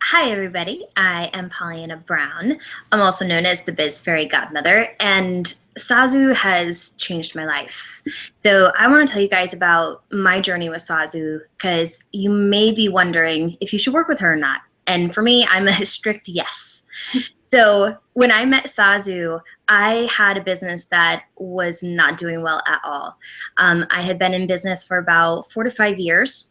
Hi, everybody. I am Pollyanna Brown. I'm also known as the Biz Fairy Godmother, and Sazu has changed my life. So I want to tell you guys about my journey with Sazu because you may be wondering if you should work with her or not. And for me, I'm a strict yes. So when I met Sazu, I had a business that was not doing well at all. I had been in business for about 4 to 5 years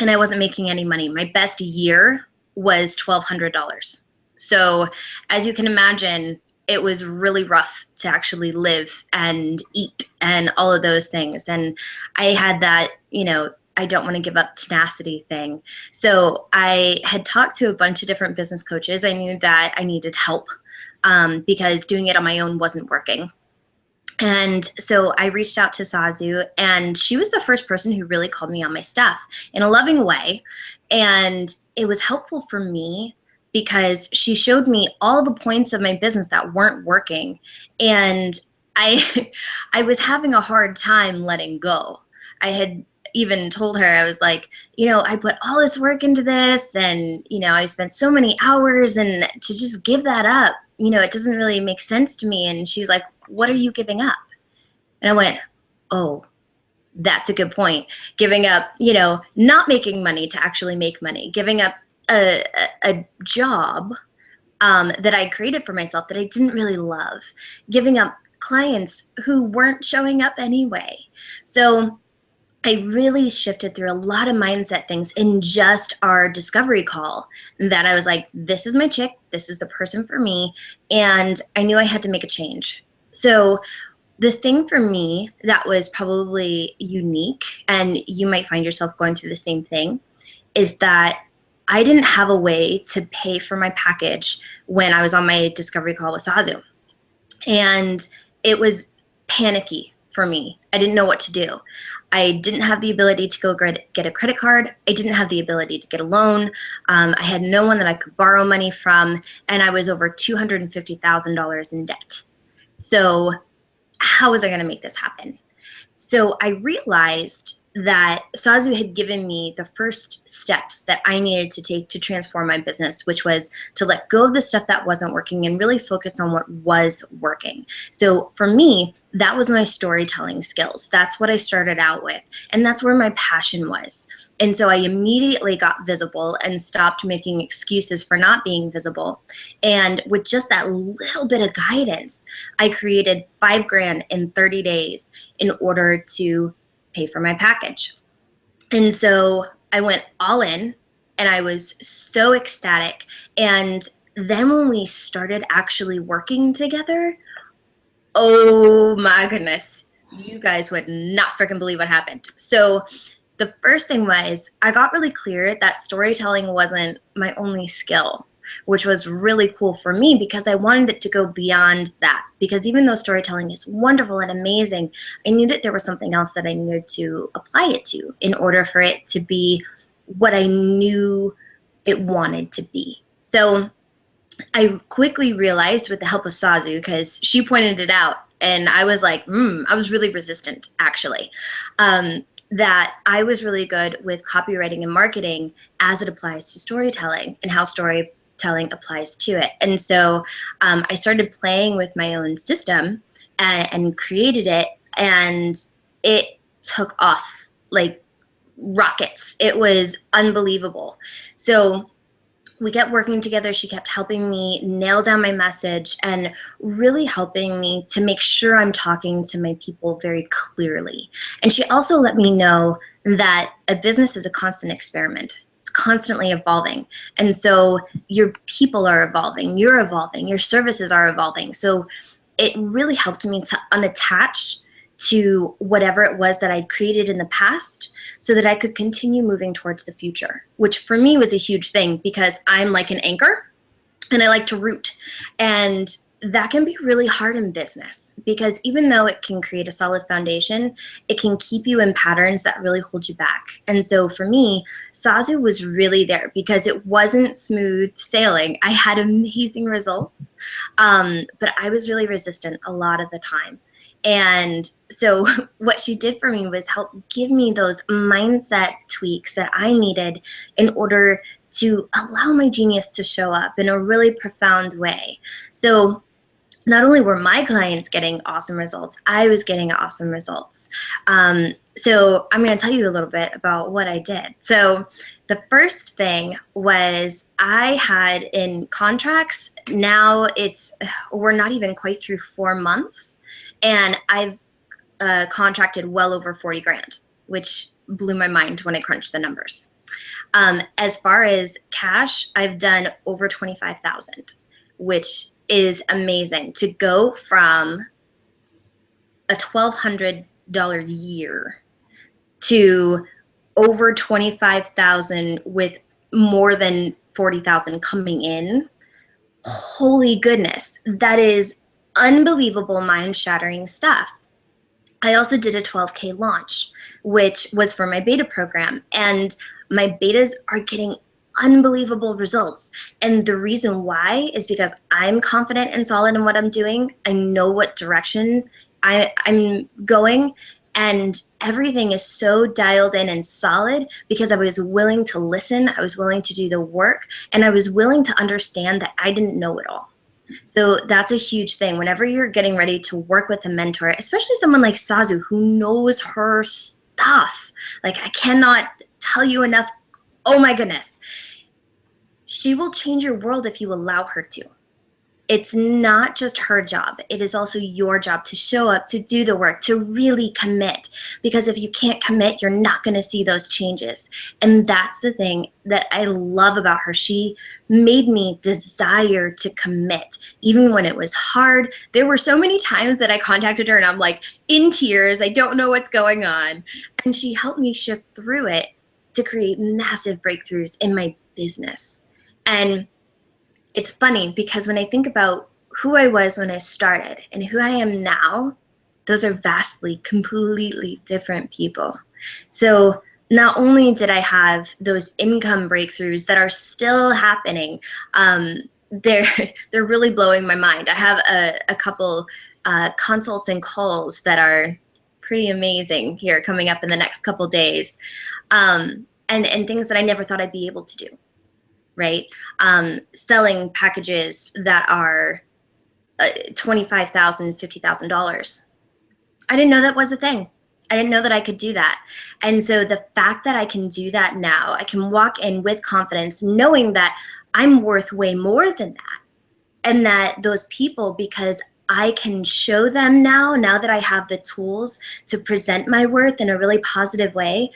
and I wasn't making any money. My best year was $1,200. So as you can imagine, it was really rough to actually live and eat and all of those things. And I had that, I don't want to give up tenacity thing. So I had talked to a bunch of different business coaches. I knew that I needed help because doing it on my own wasn't working. And so I reached out to Sazu, and she was the first person who really called me on my stuff in a loving way. And it was helpful for me because she showed me all the points of my business that weren't working. And I, I was having a hard time letting go. I had even told her, I was like, I put all this work into this and, I spent so many hours, and to just give that up, it doesn't really make sense to me. And she's like, what are you giving up? And I went, oh, that's a good point. Giving up, not making money to actually make money, giving up a job that I created for myself that I didn't really love, giving up clients who weren't showing up anyway. So I really shifted through a lot of mindset things in just our discovery call, that I was like, this is my chick, this is the person for me, and I knew I had to make a change. So the thing for me that was probably unique, and you might find yourself going through the same thing, is that I didn't have a way to pay for my package when I was on my discovery call with Sazu. And it was panicky for me. I didn't know what to do. I didn't have the ability to go get a credit card. I didn't have the ability to get a loan. I had no one that I could borrow money from, and I was over $250,000 in debt. So how was I going to make this happen? So I realized that Sazu had given me the first steps that I needed to take to transform my business, which was to let go of the stuff that wasn't working and really focus on what was working. So for me, that was my storytelling skills. That's what I started out with. And that's where my passion was. And so I immediately got visible and stopped making excuses for not being visible. And with just that little bit of guidance, I created $5,000 in 30 days in order to pay for my package. And so I went all in, and I was so ecstatic. And then when we started actually working together, oh my goodness, you guys would not freaking believe what happened. So the first thing was, I got really clear that storytelling wasn't my only skill, which was really cool for me because I wanted it to go beyond that. Because even though storytelling is wonderful and amazing, I knew that there was something else that I needed to apply it to in order for it to be what I knew it wanted to be. So I quickly realized, with the help of Sazu, because she pointed it out, and I was like, I was really resistant, actually, that I was really good with copywriting and marketing as it applies to storytelling and how storytelling applies to it. And so I started playing with my own system and created it, and it took off like rockets. It was unbelievable. So we kept working together. She kept helping me nail down my message and really helping me to make sure I'm talking to my people very clearly. And she also let me know that a business is a constant experiment. It's constantly evolving. And so your people are evolving, you're evolving, your services are evolving. So it really helped me to unattach to whatever it was that I'd created in the past so that I could continue moving towards the future, which for me was a huge thing because I'm like an anchor and I like to root. And that can be really hard in business because even though it can create a solid foundation, it can keep you in patterns that really hold you back. And so for me, Sazu was really there because it wasn't smooth sailing. I had amazing results, but I was really resistant a lot of the time. And so what she did for me was help give me those mindset tweaks that I needed in order to allow my genius to show up in a really profound way. So not only were my clients getting awesome results, I was getting awesome results. So I'm going to tell you a little bit about what I did. So the first thing was I had in contracts, now we're not even quite through 4 months, and I've contracted well over 40 grand, which blew my mind when I crunched the numbers. As far as cash, I've done over 25,000, which is amazing to go from a $1,200 year to over 25,000 with more than 40,000 coming in. Holy goodness, that is unbelievable, mind-shattering stuff. I also did a 12K launch, which was for my beta program, and my betas are getting unbelievable results. And the reason why is because I'm confident and solid in what I'm doing. I know what direction I'm going, and everything is so dialed in and solid because I was willing to listen, I was willing to do the work, and I was willing to understand that I didn't know it all. So that's a huge thing. Whenever you're getting ready to work with a mentor, especially someone like Sazu who knows her stuff, like I cannot tell you enough, oh my goodness, she will change your world if you allow her to. It's not just her job. It is also your job to show up, to do the work, to really commit. Because if you can't commit, you're not going to see those changes. And that's the thing that I love about her. She made me desire to commit, even when it was hard. There were so many times that I contacted her and I'm like in tears. I don't know what's going on. And she helped me shift through it to create massive breakthroughs in my business. And it's funny because when I think about who I was when I started and who I am now, those are vastly, completely different people. So not only did I have those income breakthroughs that are still happening, they're really blowing my mind. I have a couple consults and calls that are pretty amazing here coming up in the next couple days, and things that I never thought I'd be able to do. Right? Selling packages that are $25,000, $50,000. I didn't know that was a thing. I didn't know that I could do that. And so the fact that I can do that now, I can walk in with confidence, knowing that I'm worth way more than that. And that those people, because I can show them now that I have the tools to present my worth in a really positive way,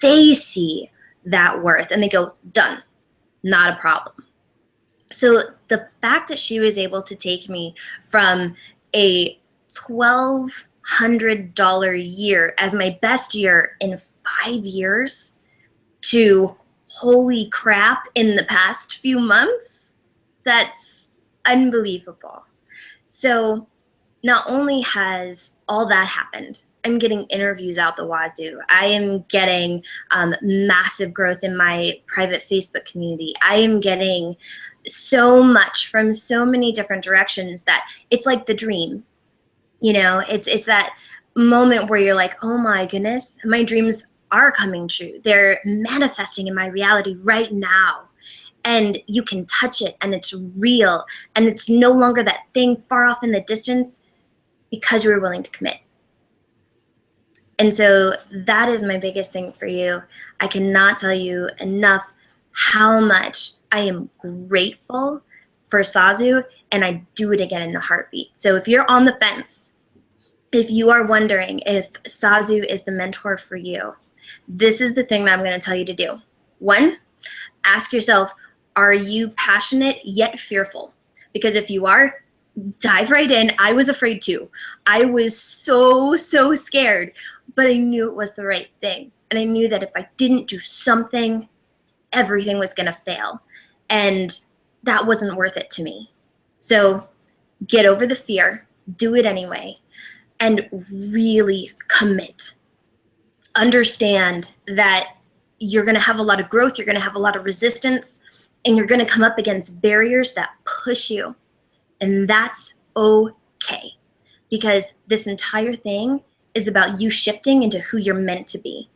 they see that worth and they go, done. Not a problem. So the fact that she was able to take me from a $1,200 year as my best year in 5 years to holy crap in the past few months, that's unbelievable. So not only has all that happened, I'm getting interviews out the wazoo. I am getting massive growth in my private Facebook community. I am getting so much from so many different directions that it's like the dream. You know, it's that moment where you're like, oh my goodness, my dreams are coming true. They're manifesting in my reality right now. And you can touch it and it's real. And it's no longer that thing far off in the distance because you were willing to commit. And so that is my biggest thing for you. I cannot tell you enough how much I am grateful for Sazu, and I do it again in a heartbeat. So if you're on the fence, if you are wondering if Sazu is the mentor for you, this is the thing that I'm going to tell you to do. 1, ask yourself, are you passionate yet fearful? Because if you are, dive right in. I was afraid too. I was so scared, but I knew it was the right thing. And I knew that if I didn't do something, everything was going to fail. And that wasn't worth it to me. So get over the fear, do it anyway, and really commit. Understand that you're going to have a lot of growth, you're going to have a lot of resistance, and you're going to come up against barriers that push you. And that's okay, because this entire thing is about you shifting into who you're meant to be.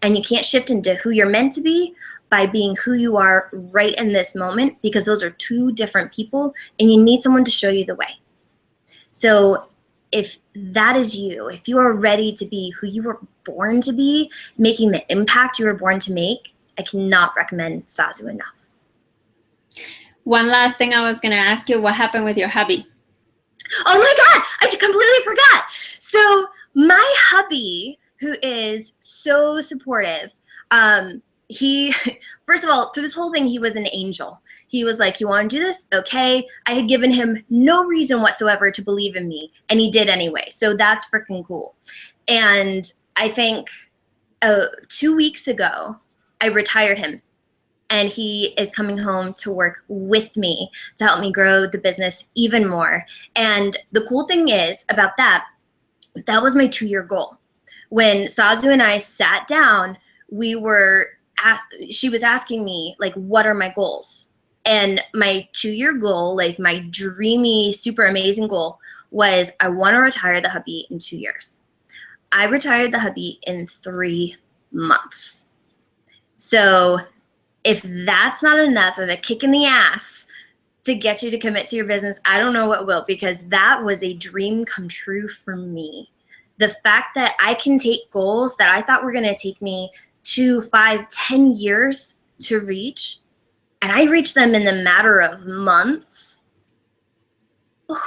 And you can't shift into who you're meant to be by being who you are right in this moment, because those are two different people and you need someone to show you the way. So if that is you, if you are ready to be who you were born to be, making the impact you were born to make, I cannot recommend Sazu enough. One last thing I was going to ask you, what happened with your hubby? Oh my God, I completely forgot. So my hubby, who is so supportive, he, first of all, through this whole thing, he was an angel. He was like, you want to do this? Okay. I had given him no reason whatsoever to believe in me, and he did anyway. So that's freaking cool. And I think 2 weeks ago, I retired him. And he is coming home to work with me to help me grow the business even more. And the cool thing is about that was my 2-year goal. When Sazu and I sat down, she was asking me, like, what are my goals? And my 2-year goal, like my dreamy, super amazing goal, was I want to retire the hubby in 2 years. I retired the hubby in 3 months. So if that's not enough of a kick in the ass to get you to commit to your business, I don't know what will, because that was a dream come true for me. The fact that I can take goals that I thought were going to take me 2, 5, 10 years to reach, and I reach them in the matter of months. Who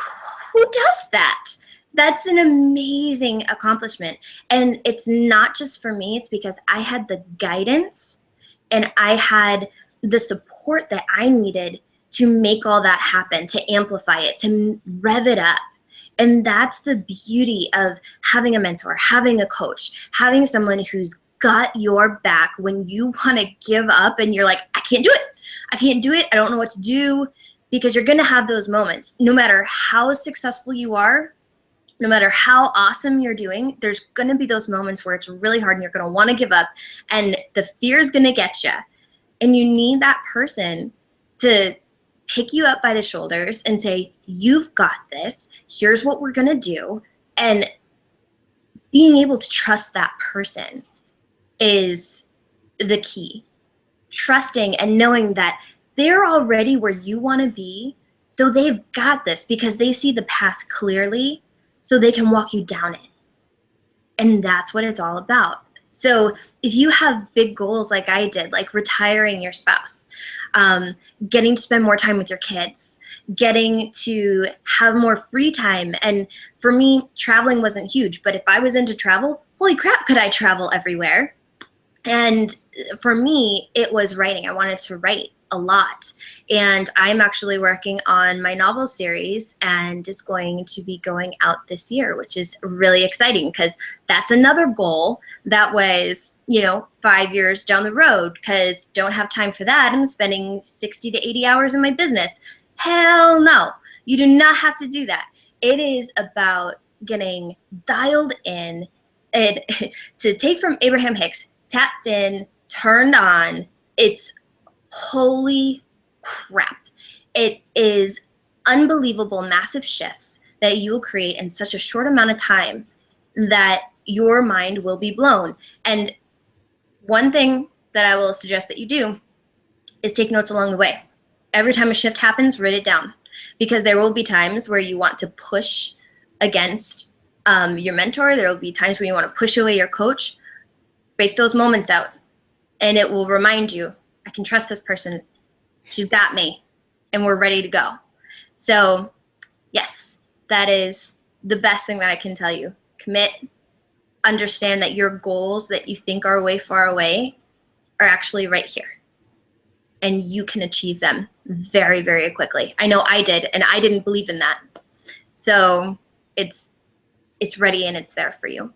does that? That's an amazing accomplishment. And it's not just for me, it's because I had the guidance and I had the support that I needed to make all that happen, to amplify it, to rev it up. And that's the beauty of having a mentor, having a coach, having someone who's got your back when you want to give up and you're like, I can't do it. I can't do it. I don't know what to do. Because you're going to have those moments. No matter how successful you are, no matter how awesome you're doing, there's going to be those moments where it's really hard and you're going to want to give up and the fear is going to get you. And you need that person to pick you up by the shoulders and say, you've got this. Here's what we're going to do. And being able to trust that person is the key. Trusting and knowing that they're already where you want to be. So they've got this because they see the path clearly, so they can walk you down it. And that's what it's all about. So if you have big goals like I did, like retiring your spouse, getting to spend more time with your kids, getting to have more free time. And for me, traveling wasn't huge, but if I was into travel, holy crap, could I travel everywhere? And for me, it was writing. I wanted to write a lot. And I'm actually working on my novel series, and it's going to be going out this year, which is really exciting because that's another goal that was, 5 years down the road, because don't have time for that. I'm spending 60 to 80 hours in my business. Hell no, you do not have to do that. It is about getting dialed in. To take from Abraham Hicks, tapped in, turned on. It's holy crap. It is unbelievable, massive shifts that you will create in such a short amount of time that your mind will be blown. And one thing that I will suggest that you do is take notes along the way. Every time a shift happens, write it down, because there will be times where you want to push against your mentor. There will be times where you want to push away your coach. Break those moments out, and it will remind you, I can trust this person. She's got me, and we're ready to go. So yes, that is the best thing that I can tell you. Commit, understand that your goals that you think are way far away are actually right here, and you can achieve them very, very quickly. I know I did, and I didn't believe in that. So it's ready and it's there for you.